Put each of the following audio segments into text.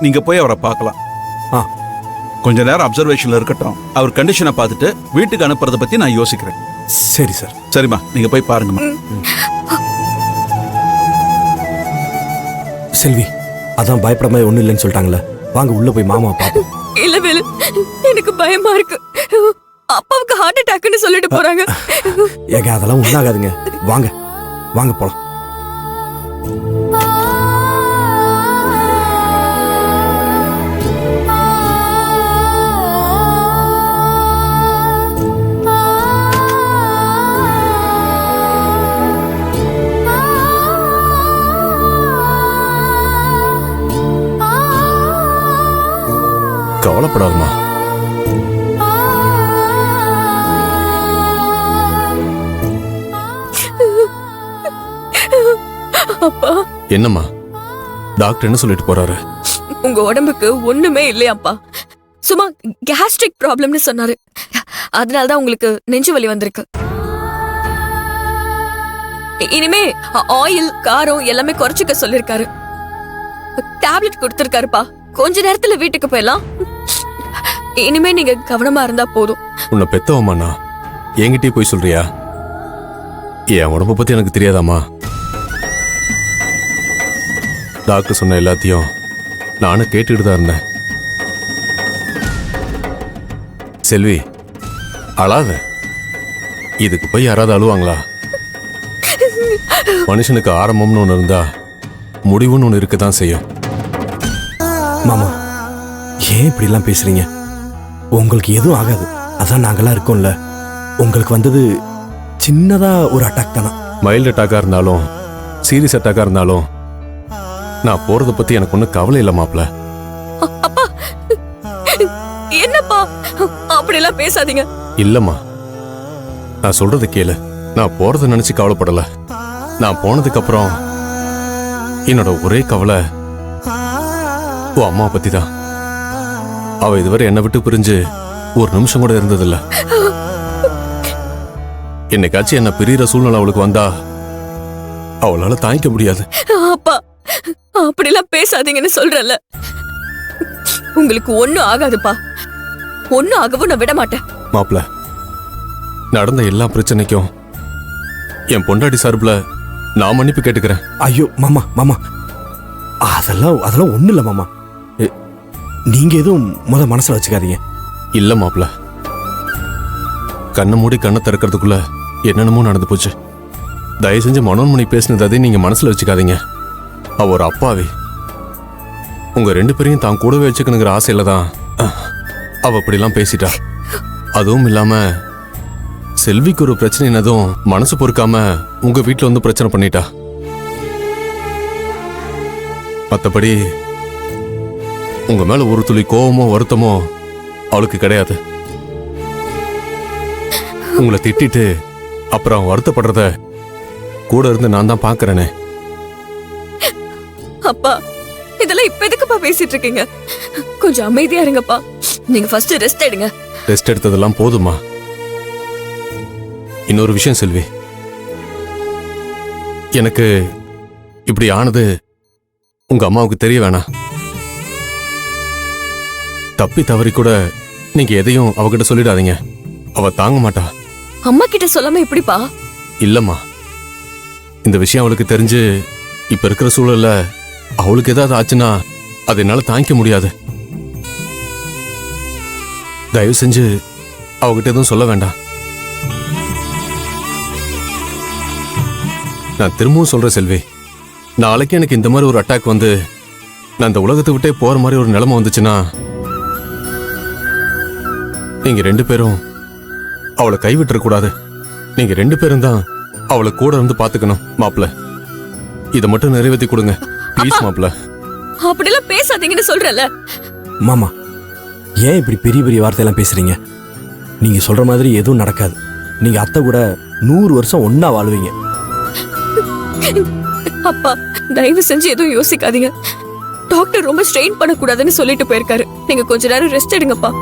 நீங்க போய் அவரை பார்க்கலாம். ஆ கொஞ்ச நேரம் அப்சர்வேஷன்ல இருக்கட்டும். அவர் கண்டிஷனை பார்த்துட்டு வீட்டுக்கு அனுப்புறத பத்தி நான் யோசிக்கிறேன். சரி சார். சரிம்மா, நீங்க போய் பாருங்கம்மா. செல்வி, அதான் பயப்பட மாதிரி ஒண்ணும் இல்லைன்னு சொல்லிட்டாங்களே, வாங்க உள்ள போய் மாமா பாப்போம். இல்ல வேலு, எனக்கு பயமா இருக்கு. அப்பாவுக்கு ஹார்ட் அட்டாக்னு சொல்லிட்டு போறாங்க. ஏங்க அதெல்லாம் ஒண்ணாகாதுங்க. வாங்க வாங்க போலாம். கவலைப்படாதம்மா. அப்பா, என்னம்மா டாக்டர் என்ன சொல்லிட்டு போறாரு? உங்க உடம்புக்கு ஒண்ணுமே இல்லையாப்பா, சும்மா கேஸ்ட்ரிக் ப்ராப்ளம்னு சொன்னாரு. அதனாலதான் உங்களுக்கு நெஞ்சு வலி வந்திருக்கு. இனிமே ஆயில் காரம் எல்லாமே குறைச்சிக்க சொல்லிருக்காரு. டேப்லெட் கொடுத்திருக்காருப்பா. கொஞ்ச நேரத்துல வீட்டுக்கு போயிடலாம். இனிமே நீங்க கவனமா இருந்தா போதும். உன்னை பெத்தவம்மாண்ணா என்கிட்டயே போய் சொல்றியா? என் உடம்ப பத்தி எனக்கு தெரியாதாம்மா? டாக்டர் சொன்ன எல்லாத்தையும் நானும் கேட்டுக்கிட்டு தான் இருந்தேன். செல்வி, அழாத. இதுக்கு போய் யாராவது அழுவாங்களா? மனுஷனுக்கு ஆரம்பம்னு ஒன்று இருந்தா முடிவுன்னு ஒன்று இருக்கதான் செய்யும். மாமா, ஏன் இப்படி எல்லாம் பேசுறீங்க? உங்களுக்கு எதுவும் ஆகாது. அதான் நாங்கெல்லாம் இருக்கோம்ல. உங்களுக்கு வந்தது சின்னதா ஒரு அட்டாக் தானா. மைல்டு அட்டாக்கா இருந்தாலும் சீரியஸ் அட்டாக்கா இருந்தாலும் நான் போறத பத்தி எனக்கு ஒன்றும் கவலை இல்லை மாப்ள. அப்பா, என்னப்பா அப்படி எல்லாம் பேசாதீங்க. இல்லம்மா, நான் சொல்றத கேளு. நான் போறத நினைச்சு கவலைப்படல. நான் போனதுக்கு அப்புறம் என்னோட ஒரே கவலை உன் அம்மா பத்தி தான். அவ இதுவரை என்னை விட்டு பிரிஞ்சு ஒரு நிமிஷம் கூட இருந்ததில்ல. என்னைக்காச்சும் என்ன பிரிகிற சூழ்நிலை அவளுக்கு வந்தா அவளால தாங்கிக்க முடியாது. அப்பா, அப்படி எல்லாம் பேசாதீங்கன்னு சொல்றல. உங்களுக்கு ஒண்ணும் ஆகாதுப்பா. ஒண்ணும் ஆகவும் நான் விட மாட்டேன். மாப்ள, நடந்த எல்லா பிரச்சனைக்கும் என் பொண்டாடி சார்புல நான் மன்னிப்பு கேட்டுக்கிறேன். ஐயோ மாமா, மாமா அதெல்லாம் ஒண்ணு இல்ல மாமா. நீங்க எதுவும் மனசுல வச்சுக்காதீங்க. இல்ல மாப்ள, கண்ணை மூடி கண்ணை திறக்கிறதுக்குள்ள என்னென்னமோ நடந்து போச்சு. தயவு செஞ்சு மனோன்மணி பேசினது அதை நீங்க மனசுல வச்சுக்காதீங்க. அவ ஒரு அப்பாவி. உங்க 2 பேரையும் தான் கூடவே வச்சுக்கணுங்கிற ஆசையில தான் அவ அப்படிலாம் பேசிட்டா. அதுவும் இல்லாம செல்விக்கு ஒரு பிரச்சனை என்னதும் மனசு பொறுக்காம உங்க வீட்டுல வந்து பிரச்சனை பண்ணிட்டா. மத்தபடி உங்க மேல ஒரு துளி கோவமோ வருத்தமோ அவளுக்கு கிடையாது. உங்களை திட்டிட்டு அப்புறம் வருத்தப்படுறத கூட இருந்து நான் தான் பாக்குறேனே. அப்பா, இதெல்லாம் இப்ப எதுக்குப்பா பேசிட்டு இருக்கீங்க? கொஞ்சம் அமைதியா இருங்கப்பா. நீங்க ஃபர்ஸ்ட் ரெஸ்ட் எடுங்க. ரெஸ்ட் எடுத்ததெல்லாம் போதுமா? இன்னொரு விஷயம் செல்வி, எனக்கு இப்படி ஆனது உங்க அம்மாவுக்கு தெரிய வேணாம். தப்பி தவறி கூட நீங்க எதையும் அவகிட்ட சொல்லிடாதீங்க. அவ தாங்க மாட்டா. அம்மா கிட்ட சொல்லாம எப்படிப்பா? இல்லம்மா, இந்த விஷயம் அவளுக்கு தெரிஞ்சு இப்ப இருக்கிற சூழல்ல அவளுக்கு ஏதாவது ஆச்சுன்னா அது என்னால தாங்கிக்க முடியாது. தயவு செஞ்சு அவகிட்ட எதுவும் சொல்ல வேண்டாம். நான் திரும்பவும் சொல்றேன் செல்வி, நாளைக்கு எனக்கு இந்த மாதிரி ஒரு அட்டாக் வந்து நான் இந்த உலகத்தை விட்டே போற மாதிரி ஒரு நிலைமை வந்துச்சுன்னா நீங்க 2 பேரும் அவளை கைவிட்டுற கூடாது. நீங்க 2 பேரும் தான் அவளை கூட இருந்து பாத்துக்கணும். மாப்ள, இதை மட்டும் நிறைவேற்றி கொடுங்க ப்ளீஸ் மாப்ள. அப்படிலாம் பேசாதீங்கன்னு சொல்றல. மாமா, ஏன் இப்படி பெரிய பெரிய வார்த்தையெல்லாம் பேசுறீங்க? நீங்க சொல்ற மாதிரி எதுவும் நடக்காது. நீங்க அத்தை கூட 100 வருஷம் ஒன்னா வாழ்வீங்க. அப்பா, தயவு செஞ்சு எதுவும் யோசிக்காதீங்க. டாக்டர் ரொம்ப ஸ்ட்ரெயின் பண்ணக்கூடாதுன்னு சொல்லிட்டு போயிருக்காரு. நீங்க கொஞ்ச நேரம் ரெஸ்ட் எடுங்கப்பா.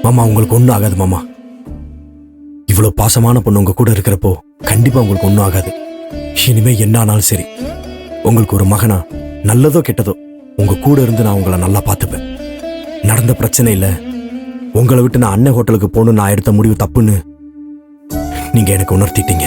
மாமா உங்களுக்கு ஒன்றும் ஆகாது மாமா. இவ்வளோ பாசமான பொண்ணு உங்க கூட இருக்கிறப்போ கண்டிப்பா உங்களுக்கு ஒன்றும் ஆகாது. இனிமே என்ன ஆனாலும் சரி, உங்களுக்கு ஒரு மகனா நல்லதோ கெட்டதோ உங்க கூட இருந்து நான் உங்களை நல்லா பார்த்துப்பேன். நடந்த பிரச்சனை இல்ல, உங்களை விட்டு நான் அண்ணன் ஹோட்டலுக்கு போகணும்னு நான் எடுத்த முடிவு தப்புன்னு நீங்க எனக்கு உணர்த்திட்டீங்க.